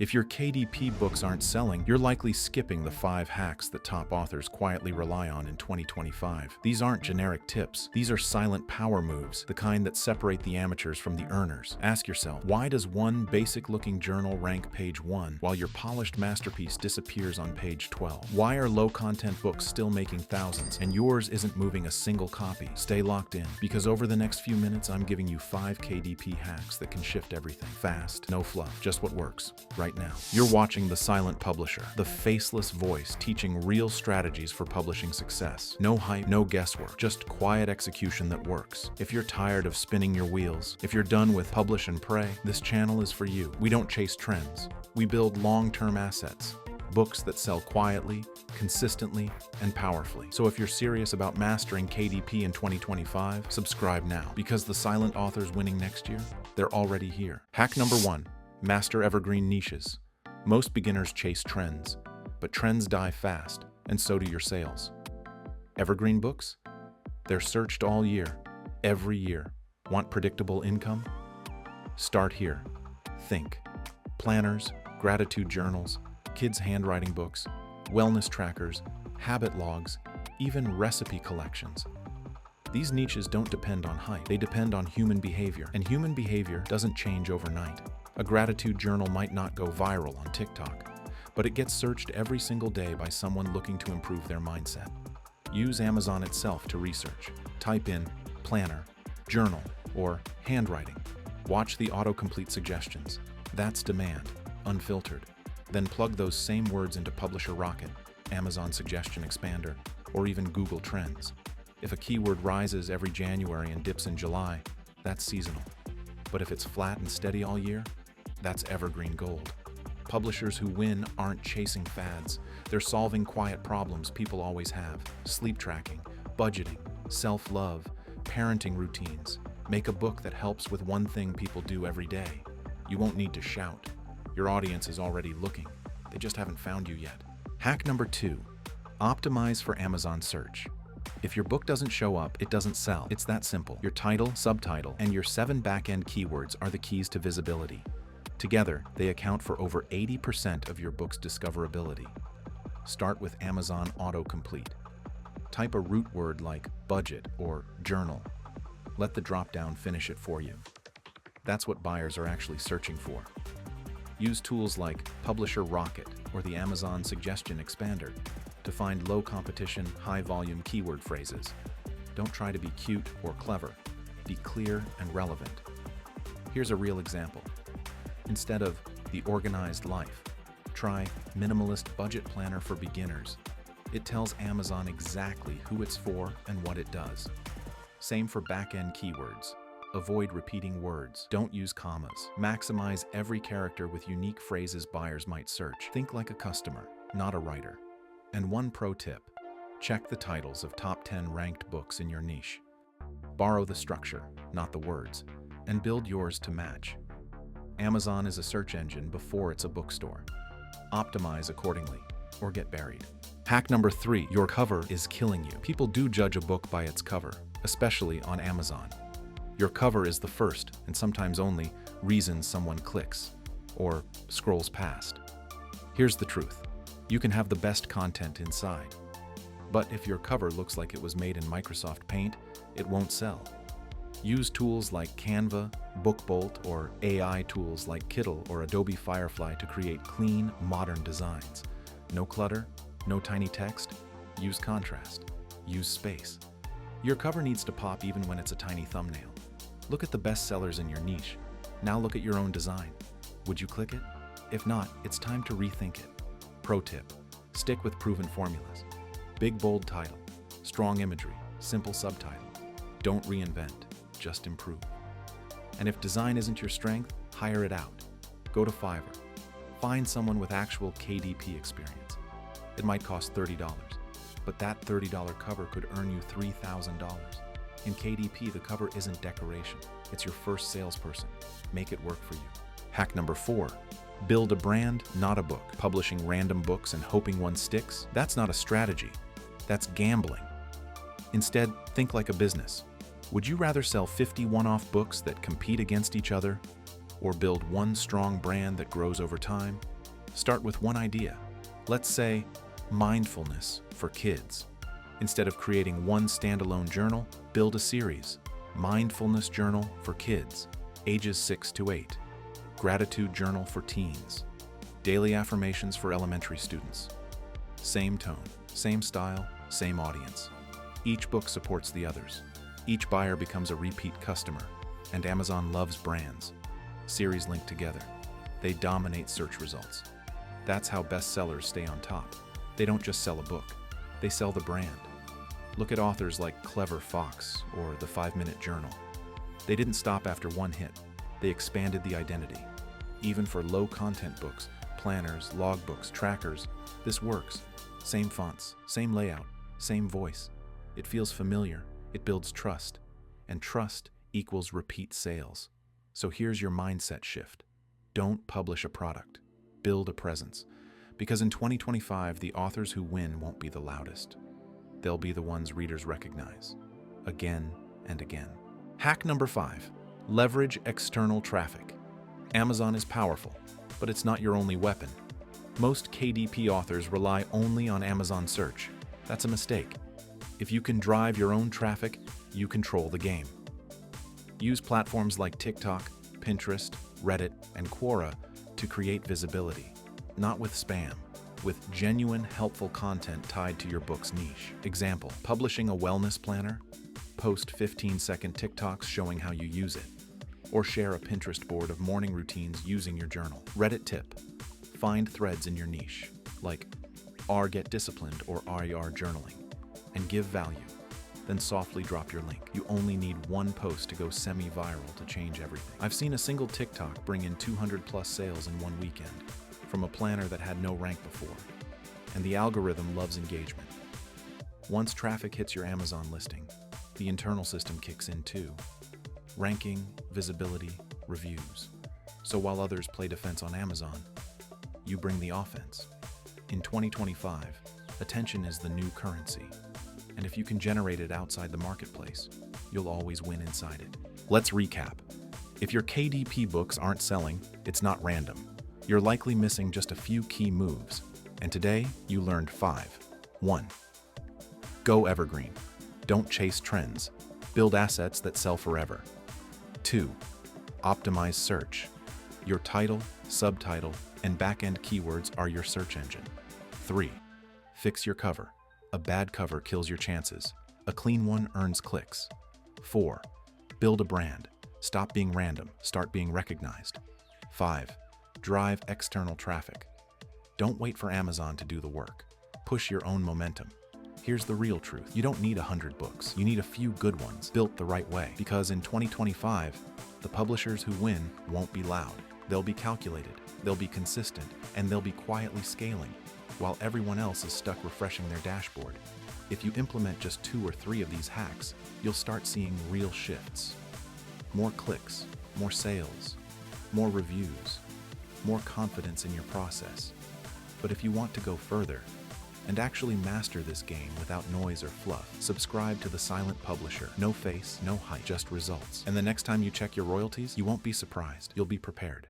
If your KDP books aren't selling, you're likely skipping the 5 hacks that top authors quietly rely on in 2025. These aren't generic tips. These are silent power moves, the kind that separate the amateurs from the earners. Ask yourself, why does one basic-looking journal rank page 1 while your polished masterpiece disappears on page 12? Why are low-content books still making thousands and yours isn't moving a single copy? Stay locked in, because over the next few minutes, I'm giving you 5 KDP hacks that can shift everything. Fast, no fluff, just what works right now. You're watching The Silent Publisher, the faceless voice teaching real strategies for publishing success. No hype, no guesswork, just quiet execution that works. If you're tired of spinning your wheels, if you're done with publish and pray, this channel is for you. We don't chase trends. We build long-term assets. Books that sell quietly, consistently, and powerfully. So if you're serious about mastering KDP in 2025, subscribe now, because the silent authors winning next year, they're already here. Hack number 1. Master evergreen niches. Most beginners chase trends, but trends die fast, and so do your sales. Evergreen books? They're searched all year, every year. Want predictable income? Start here. Think. Planners, gratitude journals, kids' handwriting books, wellness trackers, habit logs, even recipe collections. These niches don't depend on hype, they depend on human behavior, and human behavior doesn't change overnight. A gratitude journal might not go viral on TikTok, but it gets searched every single day by someone looking to improve their mindset. Use Amazon itself to research. Type in planner, journal, or handwriting. Watch the autocomplete suggestions. That's demand, unfiltered. Then plug those same words into Publisher Rocket, Amazon Suggestion Expander, or even Google Trends. If a keyword rises every January and dips in July, that's seasonal. But if it's flat and steady all year, that's evergreen gold. Publishers who win aren't chasing fads. They're solving quiet problems people always have. Sleep tracking, budgeting, self-love, parenting routines. Make a book that helps with one thing people do every day. You won't need to shout. Your audience is already looking. They just haven't found you yet. Hack number 2. Optimize for Amazon search. If your book doesn't show up, it doesn't sell. It's that simple. Your title, subtitle, and your 7 back-end keywords are the keys to visibility. Together, they account for over 80% of your book's discoverability. Start with Amazon Autocomplete. Type a root word like budget or journal. Let the drop-down finish it for you. That's what buyers are actually searching for. Use tools like Publisher Rocket or the Amazon Suggestion Expander to find low-competition, high-volume keyword phrases. Don't try to be cute or clever. Be clear and relevant. Here's a real example. Instead of The Organized Life, try Minimalist Budget Planner for Beginners. It tells Amazon exactly who it's for and what it does. Same for back-end keywords. Avoid repeating words. Don't use commas. Maximize every character with unique phrases buyers might search. Think like a customer, not a writer. And one pro tip, check the titles of top 10 ranked books in your niche. Borrow the structure, not the words, and build yours to match. Amazon is a search engine before it's a bookstore. Optimize accordingly, or get buried. Hack number 3, your cover is killing you. People do judge a book by its cover, especially on Amazon. Your cover is the first, and sometimes only, reason someone clicks or scrolls past. Here's the truth. You can have the best content inside. But if your cover looks like it was made in Microsoft Paint, it won't sell. Use tools like Canva, BookBolt, or AI tools like Kittle or Adobe Firefly to create clean, modern designs. No clutter, no tiny text. Use contrast. Use space. Your cover needs to pop even when it's a tiny thumbnail. Look at the best sellers in your niche. Now look at your own design. Would you click it? If not, it's time to rethink it. Pro tip, stick with proven formulas. Big bold title, strong imagery, simple subtitle. Don't reinvent, just improve. And if design isn't your strength, hire it out. Go to Fiverr. Find someone with actual KDP experience. It might cost $30, but that $30 cover could earn you $3,000. In KDP, the cover isn't decoration. It's your first salesperson. Make it work for you. Hack number 4. Build a brand, not a book. Publishing random books and hoping one sticks? That's not a strategy. That's gambling. Instead, think like a business. Would you rather sell 50 one-off books that compete against each other, or build one strong brand that grows over time? Start with one idea. Let's say mindfulness for kids. Instead of creating one standalone journal, build a series. Mindfulness journal for kids, ages 6 to 8. Gratitude journal for teens. Daily affirmations for elementary students. Same tone, same style, same audience. Each book supports the others. Each buyer becomes a repeat customer, and Amazon loves brands. Series linked together. They dominate search results. That's how bestsellers stay on top. They don't just sell a book, they sell the brand. Look at authors like Clever Fox or The 5-Minute Journal. They didn't stop after one hit. They expanded the identity. Even for low-content books, planners, logbooks, trackers, this works. Same fonts, same layout, same voice. It feels familiar, it builds trust, and trust equals repeat sales. So here's your mindset shift. Don't publish a product, build a presence. Because in 2025, the authors who win won't be the loudest. They'll be the ones readers recognize, again and again. Hack number 5, leverage external traffic. Amazon is powerful, but it's not your only weapon. Most KDP authors rely only on Amazon search. That's a mistake. If you can drive your own traffic, you control the game. Use platforms like TikTok, Pinterest, Reddit, and Quora to create visibility, not with spam, with genuine, helpful content tied to your book's niche. Example, publishing a wellness planner, post 15-second TikToks showing how you use it, or share a Pinterest board of morning routines using your journal. Reddit tip, find threads in your niche, like R Get Disciplined or RER Journaling, and give value. Then softly drop your link. You only need one post to go semi-viral to change everything. I've seen a single TikTok bring in 200+ sales in one weekend from a planner that had no rank before. And the algorithm loves engagement. Once traffic hits your Amazon listing, the internal system kicks in too. Ranking, visibility, reviews. So while others play defense on Amazon, you bring the offense. In 2025, attention is the new currency. And if you can generate it outside the marketplace, you'll always win inside it. Let's recap. If your KDP books aren't selling, it's not random. You're likely missing just a few key moves. And today, you learned 5. 1. Go evergreen. Don't chase trends. Build assets that sell forever. 2. Optimize search. Your title, subtitle, and back-end keywords are your search engine. 3. Fix your cover. A bad cover kills your chances. A clean one earns clicks. 4. Build a brand. Stop being random. Start being recognized. 5. Drive external traffic. Don't wait for Amazon to do the work. Push your own momentum. Here's the real truth. You don't need 100 books. You need a few good ones, built the right way. Because in 2025, the publishers who win won't be loud. They'll be calculated, they'll be consistent, and they'll be quietly scaling, while everyone else is stuck refreshing their dashboard. If you implement just 2 or 3 of these hacks, you'll start seeing real shifts. More clicks, more sales, more reviews, more confidence in your process. But if you want to go further and actually master this game without noise or fluff, subscribe to The Silent Publisher. No face, no hype, just results. And the next time you check your royalties, you won't be surprised. You'll be prepared.